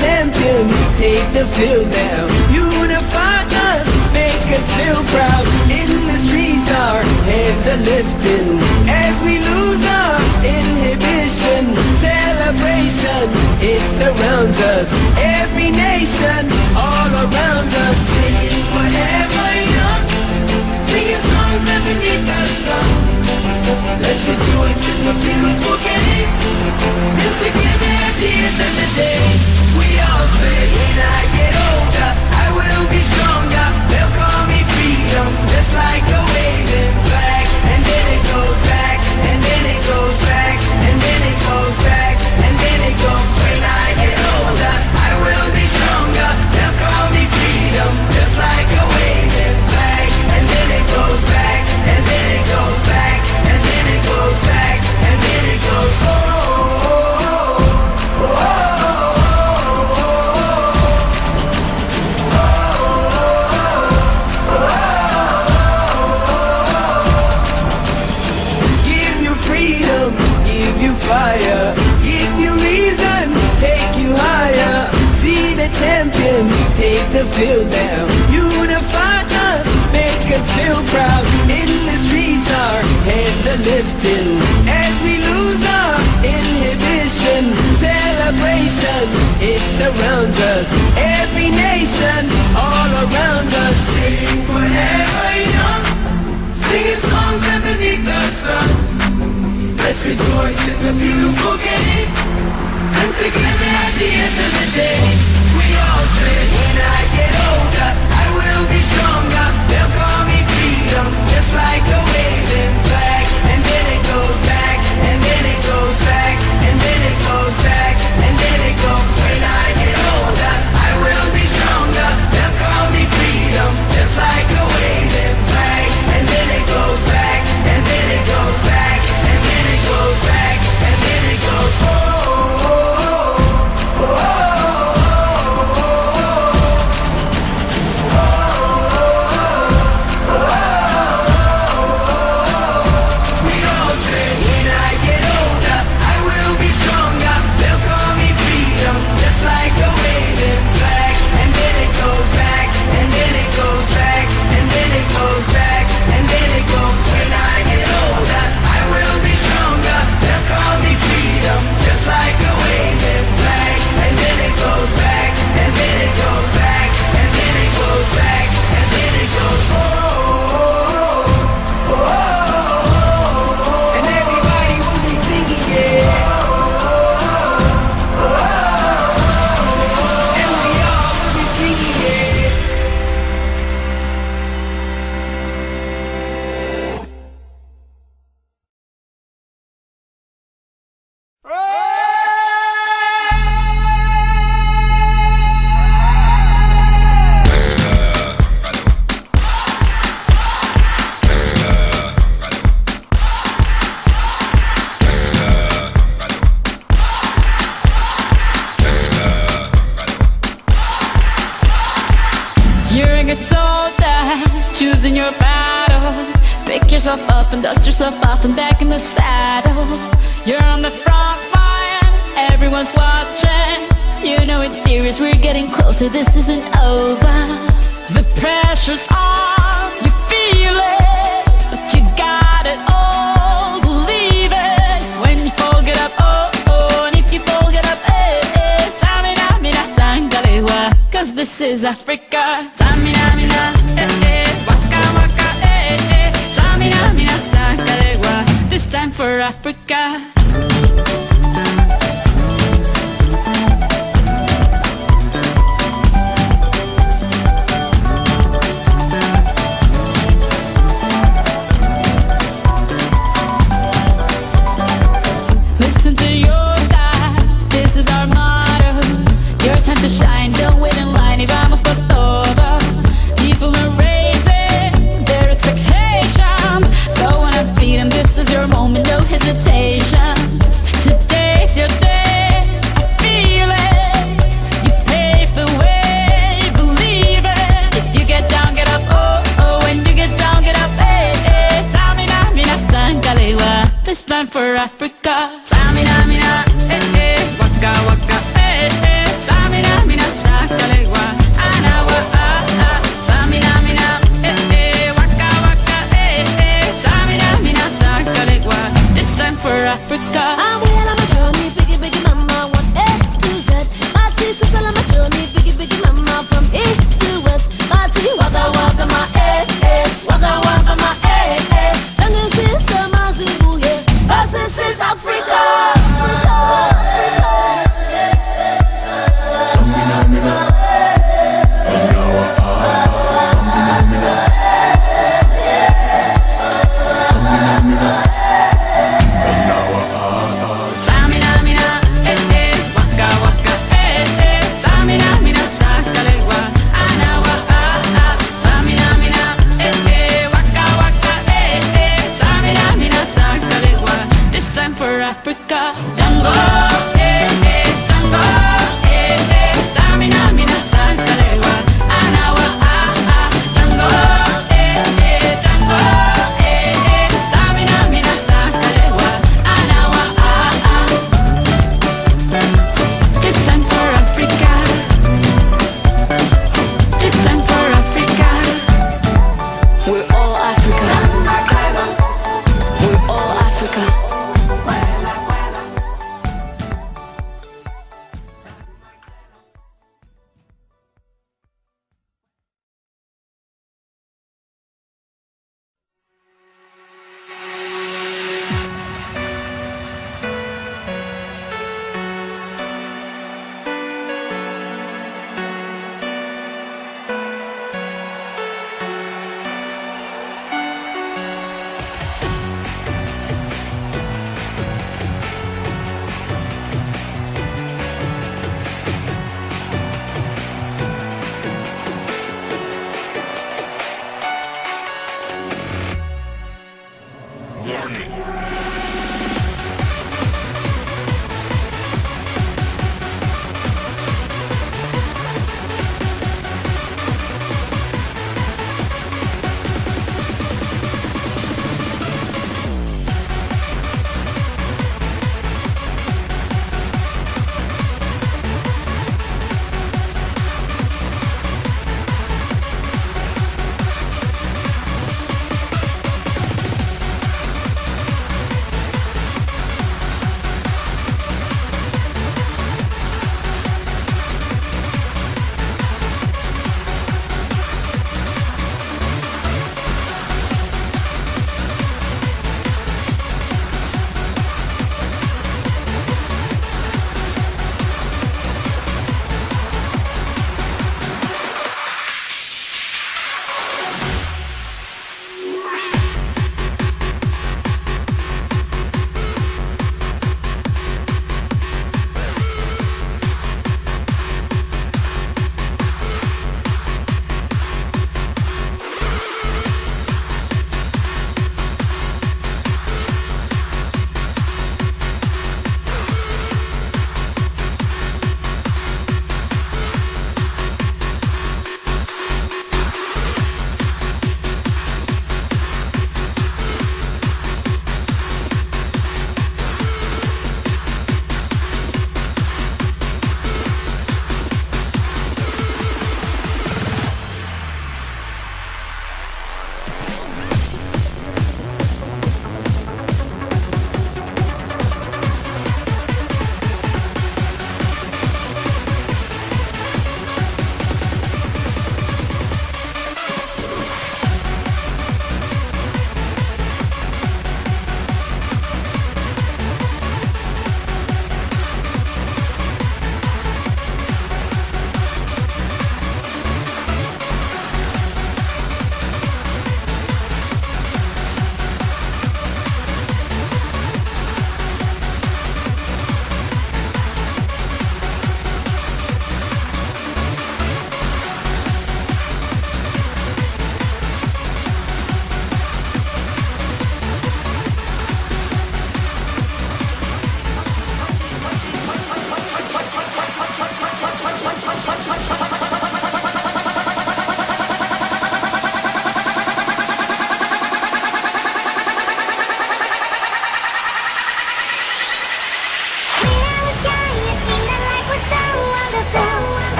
champions, take the field now. Unify us, make us feel proud. In the streets our heads are lifting as we lose our inhibition. Celebration, it surrounds us. Every nation, all around us. Singing forever young, singing songs underneath the sun. Let's rejoice in the beautiful game, and together at the end of the day, we all say, when I get older, I will be stronger. They'll call me freedom, just like a waving flag. And then it goes back, and then it goes back, and then it goes back, and then it goes. When I get older, I will be stronger. They'll call me freedom, just like a waving flag. And then it goes back, and then it goes back, and then it goes back, and then it goes. Oh, oh, oh, give you freedom, give you fire, give you reason, take you higher. See the champions, take the field now. Unify us, make us feel proud. In the streets our heads are lifting as we lose our inhibition. Celebration, it surrounds us. Every nation, all around us. Sing forever young, singing songs underneath the sun. Let's rejoice in the beautiful game, and together at the end of the day, we all say, when I get older, I will be stronger. They'll call me freedom, just like a waving flag. And then it goes back, and then it goes back, and then it goes back, and then it goes. When I get older, I will be stronger. They'll call me freedom, just like a waving flag. And then it goes back, and then it goes back, and then it goes back, and then it goes. Oh, oh, oh, we all say, when I get older, I will be stronger. They'll call me freedom, just like a waving flag. And then it goes back, and then it goes back, and then it goes back, and then it goes. When I get older, I will be stronger. They'll call me freedom, just like a waving flag. And then it goes back, and then it goes back, and then it goes back, and then it goes. Oh, oh, oh, and everybody will be singing, yeah. And we all will be singing, yeah. You're a good soldier, choosing your battle. Pick yourself up and dust yourself off and back in the saddle. You're on the front line, everyone's watching. You know it's serious, we're getting closer, this isn't over. The pressure's on, you feel it, but you got it all, believe it. When you fall, get up, oh, oh, and if you fall, get up, eh, eh. Tamina, mina, sangalewa, 'cause this is Africa. Tamina, mina, eh, eh, waka, waka, eh, eh. Tamina, mina, sangalewa, this time for Africa. Listen to your God, this is our motto. Your time to shine, don't wait in line, y vamos por todo. People are raising their expectations. Go on and feed them, this is your moment, no hesitation. Today's your day, I feel it. You pave the way, believe it. If you get down, get up, oh, oh. When you get down, get up, eh, eh. Tamina, mina, sangalewa, this time for Africa.